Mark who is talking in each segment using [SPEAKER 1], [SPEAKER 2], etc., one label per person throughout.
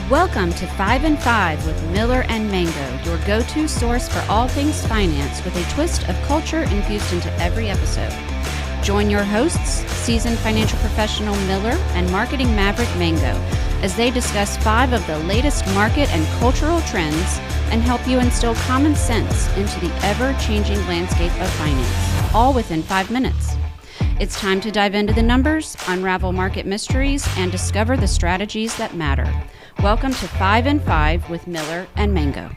[SPEAKER 1] Welcome to 5 and 5 with Miller and Mango, your go-to source for all things finance with a twist of culture infused into every episode. Join your hosts, seasoned financial professional Miller and marketing maverick Mango, as they discuss 5 of the latest market and cultural trends and help you instill common sense into the ever-changing landscape of finance, all within 5 minutes. It's time to dive into the numbers, unravel market mysteries, and discover the strategies that matter. Welcome to 5 and 5 with Miller and Mango.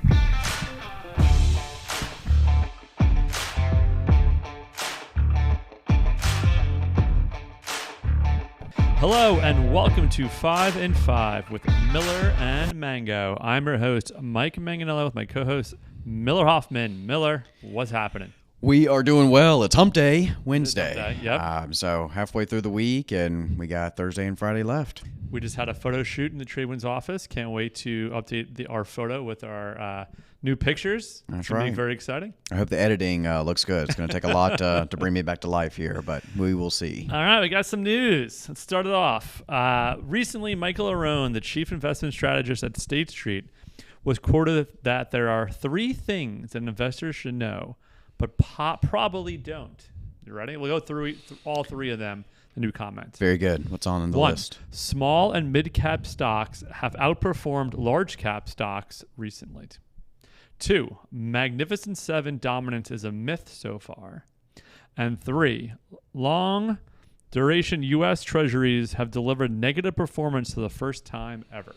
[SPEAKER 2] Hello and welcome to 5 and 5 with Miller and Mango. I'm your host, Mike Manganello, with my co-host, Miller Hoffman. Miller, what's happening?
[SPEAKER 3] We are doing well. It's Hump Day, Wednesday.
[SPEAKER 2] Hump Day, yep.
[SPEAKER 3] So halfway through the week, and we got Thursday and Friday left.
[SPEAKER 2] We just had a photo shoot in the TradeWinds office. Can't wait to update our photo with our new pictures.
[SPEAKER 3] That's
[SPEAKER 2] it's gonna
[SPEAKER 3] right.
[SPEAKER 2] be very exciting.
[SPEAKER 3] I hope the editing looks good. It's going to take a lot to bring me back to life here, but we will see.
[SPEAKER 2] All right, we got some news. Let's start it off. Recently, Michael Arone, the chief investment strategist at State Street, was quoted that there are 3 things that investors should know, but probably don't. You ready? We'll go through all 3 of them. The new comments.
[SPEAKER 3] Very good. What's on the
[SPEAKER 2] 1,
[SPEAKER 3] list?
[SPEAKER 2] Small and mid-cap stocks have outperformed large-cap stocks recently. 2, Magnificent 7 dominance is a myth so far. And 3, long-duration U.S. Treasuries have delivered negative performance for the first time ever.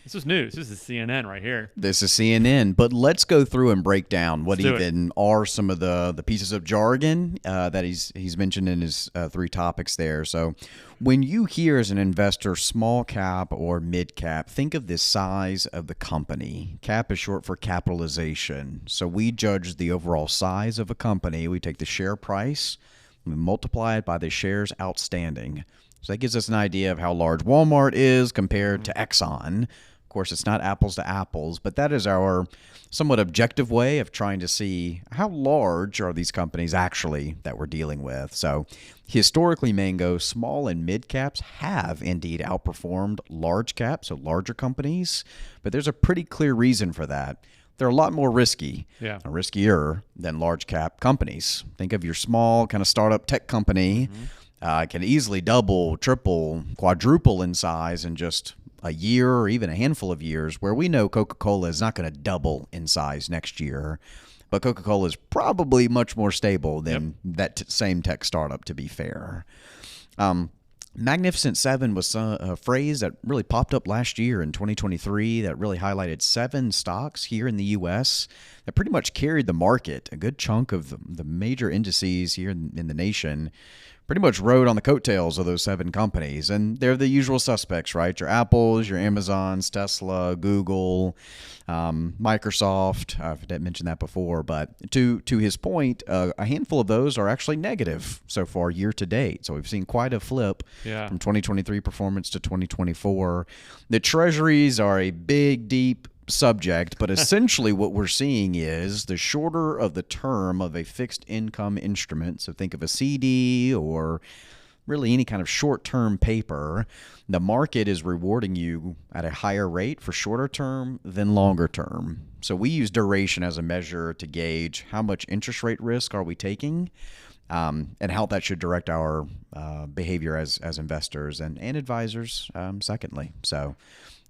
[SPEAKER 2] This is news. This is CNN right here.
[SPEAKER 3] This is CNN, but let's go through and break down what
[SPEAKER 2] Let's do
[SPEAKER 3] even are some of the pieces of jargon that he's mentioned in his 3 topics there. So when you hear as an investor small cap or mid cap, think of the size of the company. Cap is short for capitalization. So we judge the overall size of a company. We take the share price, we multiply it by the shares outstanding. So that gives us an idea of how large Walmart is compared to Exxon. Of course, it's not apples to apples, but that is our somewhat objective way of trying to see how large are these companies actually that we're dealing with. So historically, Mango, small and mid caps have indeed outperformed large caps, so larger companies, but there's a pretty clear reason for that. They're a lot more risky, riskier than large cap companies. Think of your small kind of startup tech company. Can easily double, triple, quadruple in size in just a year or even a handful of years, where we know Coca-Cola is not going to double in size next year. But Coca-Cola is probably much more stable than that same tech startup, to be fair. Magnificent 7 was a phrase that really popped up last year in 2023 that really highlighted 7 stocks here in the U.S. that pretty much carried the market. A good chunk of the major indices here in the nation pretty much rode on the coattails of those 7 companies. And they're the usual suspects, right? Your Apples, your Amazons, Tesla, Google, Microsoft. I didn't mention that before, but to his point, a handful of those are actually negative so far year to date. So we've seen quite a flip from 2023 performance to 2024. The treasuries are a big, deep subject, but essentially what we're seeing is the shorter of the term of a fixed income instrument. So think of a CD or really any kind of short-term paper. The market is rewarding you at a higher rate for shorter term than longer term. So we use duration as a measure to gauge how much interest rate risk are we taking, and how that should direct our behavior as investors and advisors, secondly. So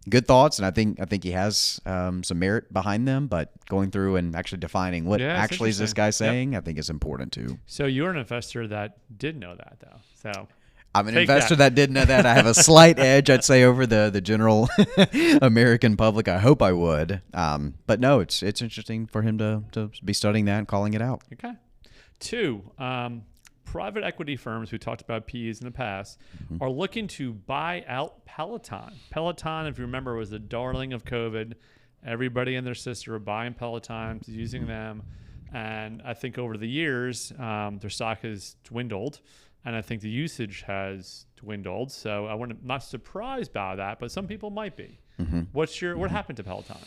[SPEAKER 3] good thoughts, and I think he has some merit behind them, but going through and actually defining what actually is this guy saying, I think is important too.
[SPEAKER 2] So you're an investor that did know that, though. So
[SPEAKER 3] I'm an investor that did know that. I have a slight edge, I'd say, over the general American public. I hope I would. But no, it's interesting for him to be studying that and calling it out.
[SPEAKER 2] Okay. 2, private equity firms, we talked about PEs in the past, are looking to buy out Peloton. Peloton, if you remember, was the darling of COVID. Everybody and their sister were buying Pelotons, using them. And I think over the years, their stock has dwindled. And I think the usage has dwindled. So I'm not surprised by that, but some people might be. What happened to Peloton?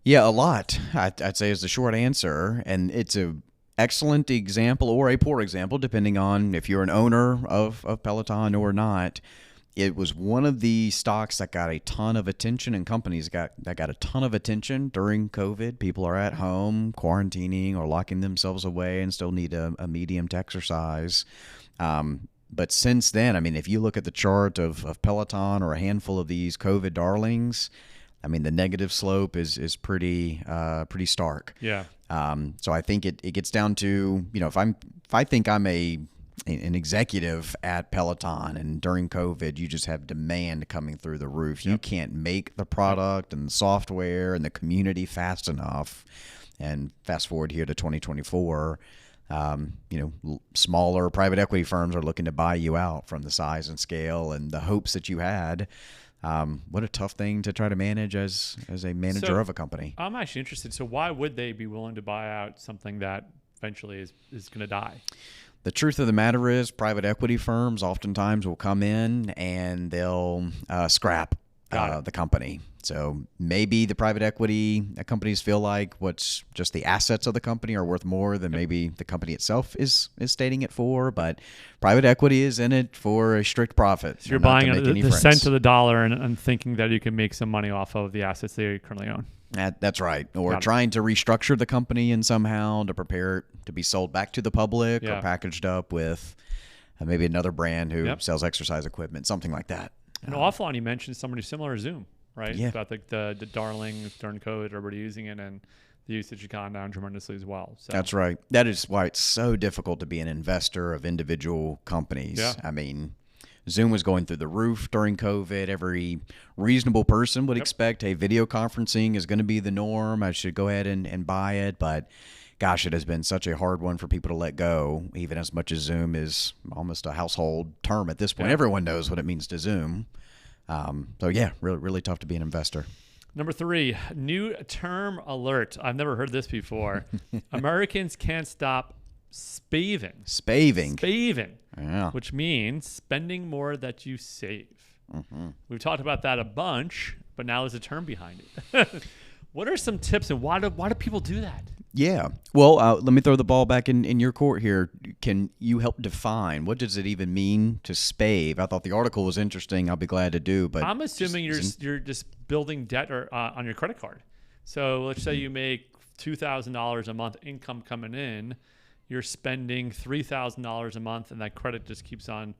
[SPEAKER 3] Yeah, a lot, I'd say, is the short answer. And it's a excellent example or a poor example, depending on if you're an owner of Peloton or not. It was one of the stocks that got a ton of attention, and companies that got a ton of attention during COVID. People are at home quarantining or locking themselves away and still need a medium to exercise. But since then, I mean, if you look at the chart of Peloton or a handful of these COVID darlings, I mean, the negative slope is pretty stark.
[SPEAKER 2] Yeah.
[SPEAKER 3] So I think it gets down to, if I think I'm an executive at Peloton, and during COVID, you just have demand coming through the roof. You can't make the product and the software and the community fast enough. And fast forward here to 2024, smaller private equity firms are looking to buy you out from the size and scale and the hopes that you had. What a tough thing to try to manage as a manager of a company.
[SPEAKER 2] I'm actually interested. So why would they be willing to buy out something that eventually is going to die?
[SPEAKER 3] The truth of the matter is private equity firms oftentimes will come in and they'll scrap the company. So maybe the private equity companies feel like what's just the assets of the company are worth more than maybe the company itself is stating it for. But private equity is in it for a strict profit.
[SPEAKER 2] So you're buying the cent of the dollar and thinking that you can make some money off of the assets they currently own.
[SPEAKER 3] That's right. Or trying to restructure the company in somehow to prepare it to be sold back to the public or packaged up with maybe another brand who sells exercise equipment, something like that.
[SPEAKER 2] And offline, you mentioned somebody similar to Zoom, right?
[SPEAKER 3] Yeah.
[SPEAKER 2] About the darling during COVID, everybody using it, and the usage has gone down tremendously as well. So.
[SPEAKER 3] That's right. That is why it's so difficult to be an investor of individual companies.
[SPEAKER 2] Yeah.
[SPEAKER 3] I mean, Zoom was going through the roof during COVID. Every reasonable person would expect, hey, video conferencing is going to be the norm. I should go ahead and buy it. But gosh, it has been such a hard one for people to let go, even as much as Zoom is almost a household term at this point. Yeah. Everyone knows what it means to Zoom. So yeah, really, really tough to be an investor.
[SPEAKER 2] Number 3, new term alert. I've never heard this before. Americans can't stop spaving.
[SPEAKER 3] Spaving. Yeah.
[SPEAKER 2] Which means spending more that you save. Mm-hmm. We've talked about that a bunch, but now there's a term behind it. What are some tips, and why do people do that?
[SPEAKER 3] Yeah. Well, let me throw the ball back in your court here. Can you help define what does it even mean to spave? I thought the article was interesting. I'll be glad to do, but
[SPEAKER 2] I'm assuming you're just building debt on your credit card. So let's say you make $2,000 a month income coming in, you're spending $3,000 a month, and that credit just keeps on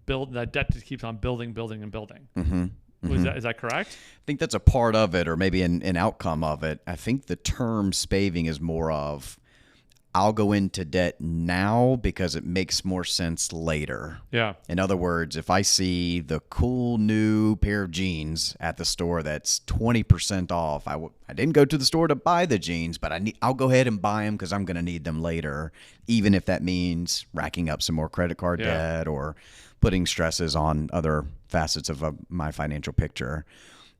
[SPEAKER 2] that debt just keeps on building.
[SPEAKER 3] Mm-hmm.
[SPEAKER 2] Is that correct?
[SPEAKER 3] I think that's a part of it, or maybe an outcome of it. I think the term spaving is more of, I'll go into debt now because it makes more sense later.
[SPEAKER 2] Yeah.
[SPEAKER 3] In other words, if I see the cool new pair of jeans at the store that's 20% off, I didn't go to the store to buy the jeans, but I'll go ahead and buy them because I'm going to need them later, even if that means racking up some more credit card debt or putting stresses on other facets of my financial picture.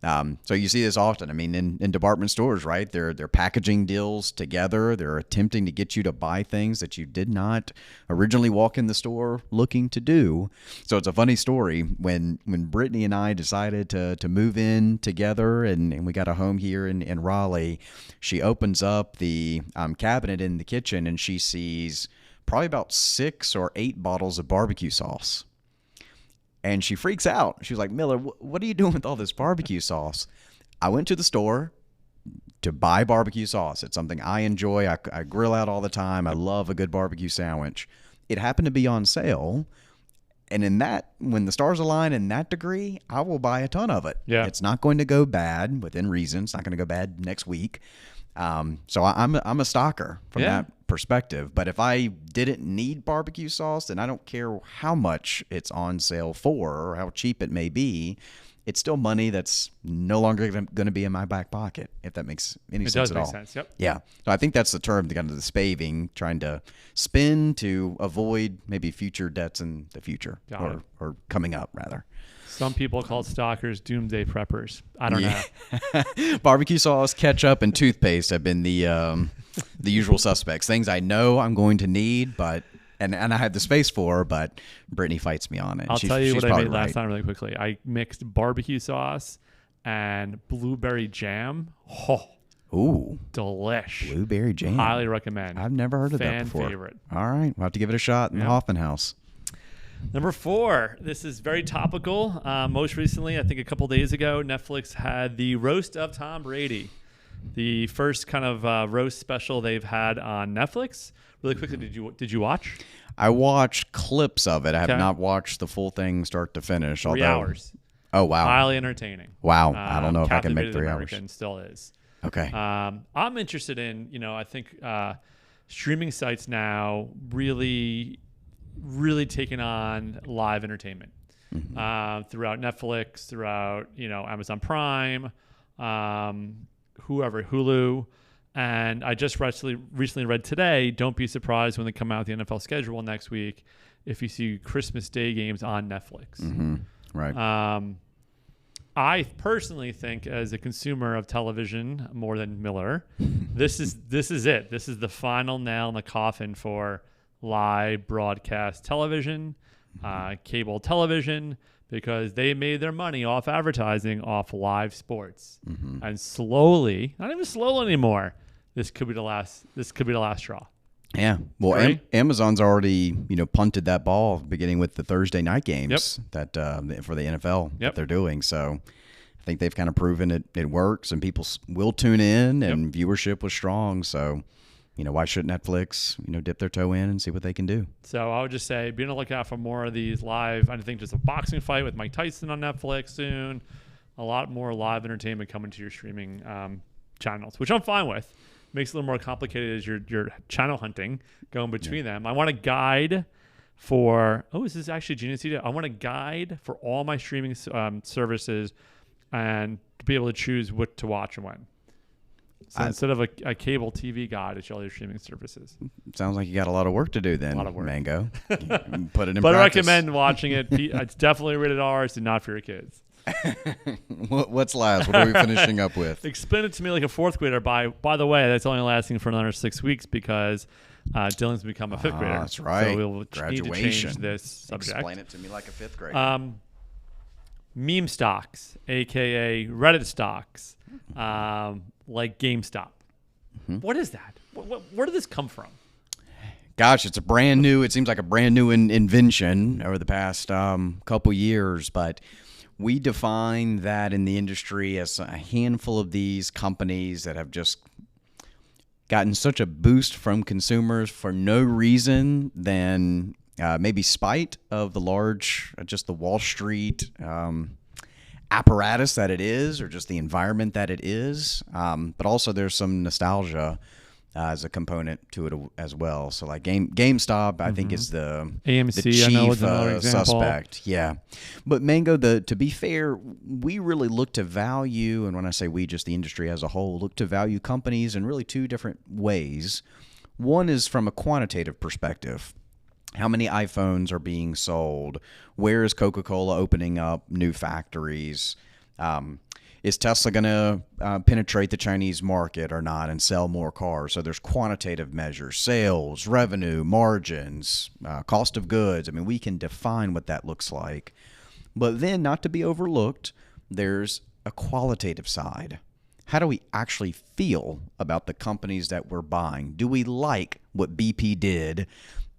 [SPEAKER 3] So you see this often. I mean, in department stores, right? They're packaging deals together. They're attempting to get you to buy things that you did not originally walk in the store looking to do. So it's a funny story. When Brittany and I decided to move in together and we got a home here in Raleigh, she opens up the cabinet in the kitchen and she sees probably about 6 or 8 bottles of barbecue sauce. And she freaks out. She's like, Miller, what are you doing with all this barbecue sauce? I went to the store to buy barbecue sauce. It's something I enjoy. I grill out all the time. I love a good barbecue sandwich. It happened to be on sale. And when the stars align in that degree, I will buy a ton of it.
[SPEAKER 2] Yeah.
[SPEAKER 3] It's not going to go bad within reason. It's not going to go bad next week. So I'm a stalker from that perspective. But if I didn't need barbecue sauce, then I don't care how much it's on sale for or how cheap it may be. It's still money that's no longer going to be in my back pocket, if that makes any sense at all. It does make
[SPEAKER 2] sense, yep.
[SPEAKER 3] Yeah. So I think that's the term, kind of the spaving, trying to spend to avoid maybe future debts in the future or coming up, rather.
[SPEAKER 2] Some people call stalkers doomsday preppers. I don't know.
[SPEAKER 3] Barbecue sauce, ketchup, and toothpaste have been the usual suspects. Things I know I'm going to need, but and I have the space for, but Brittany fights me on it.
[SPEAKER 2] I'll tell you what I made last time really quickly. I mixed barbecue sauce and blueberry jam. Oh,
[SPEAKER 3] ooh,
[SPEAKER 2] delish.
[SPEAKER 3] Blueberry jam.
[SPEAKER 2] Highly recommend.
[SPEAKER 3] I've never heard of that before.
[SPEAKER 2] Favorite.
[SPEAKER 3] All right, we'll have to give it a shot in the Hoffman House.
[SPEAKER 2] Number 4, this is very topical. Most recently, I think a couple days ago, Netflix had the Roast of Tom Brady, the first kind of roast special they've had on Netflix. Really quickly, did you watch?
[SPEAKER 3] I watched clips of it. I have
[SPEAKER 2] Okay.
[SPEAKER 3] not watched the full thing start to finish.
[SPEAKER 2] 3 hours.
[SPEAKER 3] Oh, wow.
[SPEAKER 2] Highly entertaining.
[SPEAKER 3] Wow. I don't know if I can make
[SPEAKER 2] Captivated
[SPEAKER 3] 3
[SPEAKER 2] American
[SPEAKER 3] hours.
[SPEAKER 2] still is.
[SPEAKER 3] Okay.
[SPEAKER 2] I'm interested in, I think streaming sites now really taking on live entertainment throughout Netflix, throughout, Amazon Prime, whoever, Hulu. And I just recently read today, don't be surprised when they come out with the NFL schedule next week if you see Christmas Day games on Netflix.
[SPEAKER 3] Mm-hmm. Right.
[SPEAKER 2] I personally think, as a consumer of television more than Miller, this is it. This is the final nail in the coffin for live broadcast television, cable television, because they made their money off advertising, off live sports, and slowly, not even slowly anymore, this could be the last straw.
[SPEAKER 3] Yeah. Well,
[SPEAKER 2] Right?
[SPEAKER 3] Amazon's already, punted that ball beginning with the Thursday night games that for the NFL that they're doing. So I think they've kind of proven it works and people will tune in and viewership was strong. So, why shouldn't Netflix, dip their toe in and see what they can do?
[SPEAKER 2] So I would just say, be on the lookout for more of these live. I think just a boxing fight with Mike Tyson on Netflix soon. A lot more live entertainment coming to your streaming channels, which I'm fine with. Makes it a little more complicated as you're channel hunting going between them. I want a guide for, this is actually genius. I want a guide for all my streaming services and to be able to choose what to watch and when. So instead of a cable TV guide, it's all your streaming services.
[SPEAKER 3] Sounds like you got a lot of work to do then,
[SPEAKER 2] A lot of work.
[SPEAKER 3] Mango. Put it in
[SPEAKER 2] But I
[SPEAKER 3] practice.
[SPEAKER 2] recommend watching it. It's definitely rated R. It's not for your kids.
[SPEAKER 3] What's last? What are we finishing up with?
[SPEAKER 2] Explain it to me like a fourth grader. By the way, that's only lasting for another 6 weeks because Dylan's become a fifth grader.
[SPEAKER 3] That's right.
[SPEAKER 2] So we'll need to change
[SPEAKER 3] Graduation.
[SPEAKER 2] this subject.
[SPEAKER 3] Explain it to me like a fifth grader.
[SPEAKER 2] Meme stocks, a.k.a. Reddit stocks, like GameStop. What is that? Where did this come from?
[SPEAKER 3] Gosh, it seems like a brand new invention over the past couple years, but we define that in the industry as a handful of these companies that have just gotten such a boost from consumers for no reason than maybe spite of the Wall Street apparatus that it is, or just the environment that it is. But also there's some nostalgia as a component to it as well. So like GameStop, I think is the
[SPEAKER 2] AMC,
[SPEAKER 3] the chief
[SPEAKER 2] I know is another example.
[SPEAKER 3] suspect. Yeah. But Mango, to be fair, we really look to value, and when I say we, just the industry as a whole, look to value companies in really two different ways. One is from a quantitative perspective. How many iPhones are being sold? Where is Coca-Cola opening up new factories? Is Tesla going to penetrate the Chinese market or not and sell more cars? So there's quantitative measures, sales, revenue, margins, cost of goods. I mean, we can define what that looks like. But then, not to be overlooked, there's a qualitative side. How do we actually feel about the companies that we're buying? Do we like what BP did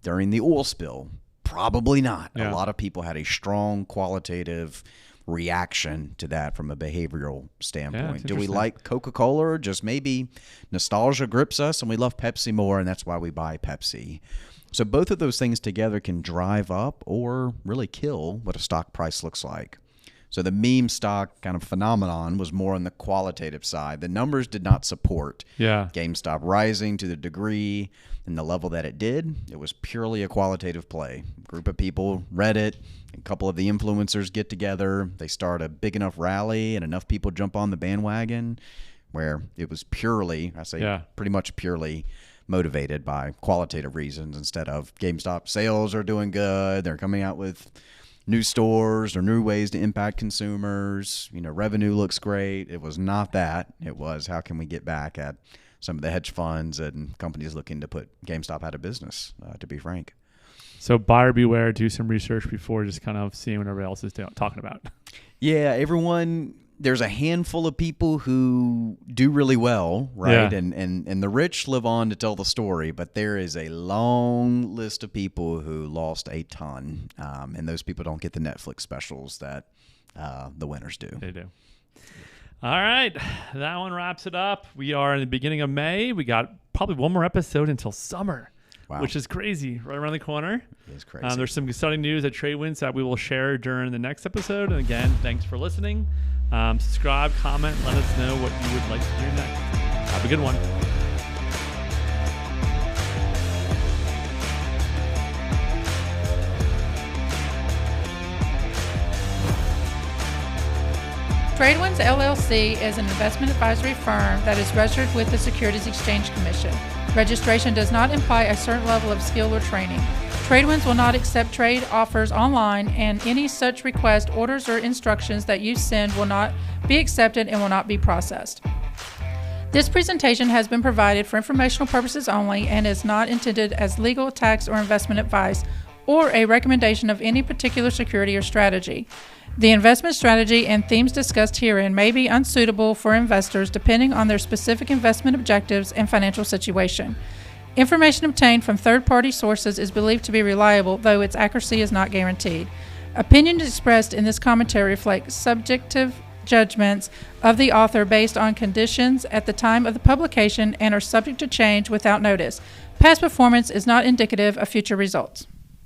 [SPEAKER 3] during the oil spill? Probably not.
[SPEAKER 2] Yeah.
[SPEAKER 3] A lot of people had a strong qualitative reaction to that from a behavioral standpoint.
[SPEAKER 2] it's
[SPEAKER 3] Do we
[SPEAKER 2] interesting.
[SPEAKER 3] like Coca-Cola, or just maybe nostalgia grips us and we love Pepsi more and that's why we buy Pepsi? So both of those things together can drive up or really kill what a stock price looks like. So the meme stock kind of phenomenon was more on the qualitative side. The numbers did not support GameStop rising to the degree and the level that it did. It was purely a qualitative play. A group of people read it. A couple of the influencers get together. They start a big enough rally and enough people jump on the bandwagon where it was purely, pretty much purely motivated by qualitative reasons instead of GameStop sales are doing good. They're coming out with new stores or new ways to impact consumers. Revenue looks great. It was not that. It was, how can we get back at some of the hedge funds and companies looking to put GameStop out of business, to be frank.
[SPEAKER 2] So buyer beware, do some research before just kind of seeing what everybody else is talking about.
[SPEAKER 3] Yeah, everyone, there's a handful of people who do really well, right?
[SPEAKER 2] Yeah.
[SPEAKER 3] And the rich live on to tell the story, but there is a long list of people who lost a ton, and those people don't get the Netflix specials that the winners do.
[SPEAKER 2] They do. All right. That one wraps it up. We are in the beginning of May. We got probably one more episode until summer.
[SPEAKER 3] Wow.
[SPEAKER 2] Which is crazy, right around the corner.
[SPEAKER 3] It is crazy.
[SPEAKER 2] There's some exciting news at TradeWinds that we will share during the next episode. And again, thanks for listening. Subscribe, comment, let us know what you would like to hear next. Have a good one.
[SPEAKER 4] TradeWinds LLC is an investment advisory firm that is registered with the Securities Exchange Commission. Registration does not imply a certain level of skill or training. TradeWinds will not accept trade offers online, and any such request, orders, or instructions that you send will not be accepted and will not be processed. This presentation has been provided for informational purposes only and is not intended as legal, tax, or investment advice or a recommendation of any particular security or strategy. The investment strategy and themes discussed herein may be unsuitable for investors depending on their specific investment objectives and financial situation. Information obtained from third-party sources is believed to be reliable, though its accuracy is not guaranteed. Opinions expressed in this commentary reflect subjective judgments of the author based on conditions at the time of the publication and are subject to change without notice. Past performance is not indicative of future results.